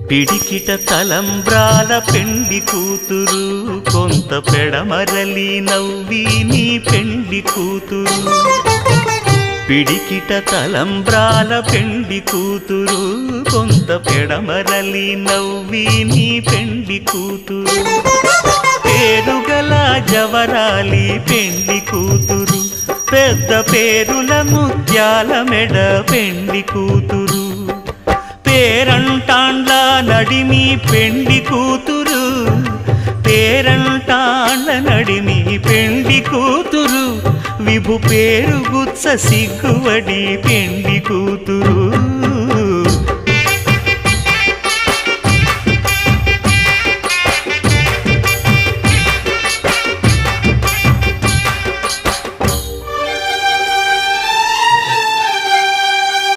పిడికిట తలంబ్రాల పెండి కూతురు కొంత పెడమరలి నవ్వి నీ పెండి కూతురు పిడికిట తలంబ్రాల పెండి కూతురు కొంత పెడమరలి నవ్వి నీ పెండి కూతురు పేరుగల జవరాలి పెండి కూతురు పెద్ద పేరుల ముత్యాల మెడ పెండి కూతురు పేరంటాండ్ల నడిమి పెండి కూతురు పేరంటాండ్ల నడిమి పెండి కూతురు విభు పేరు గుత్స సిగ్గువడి పెండి కూతురు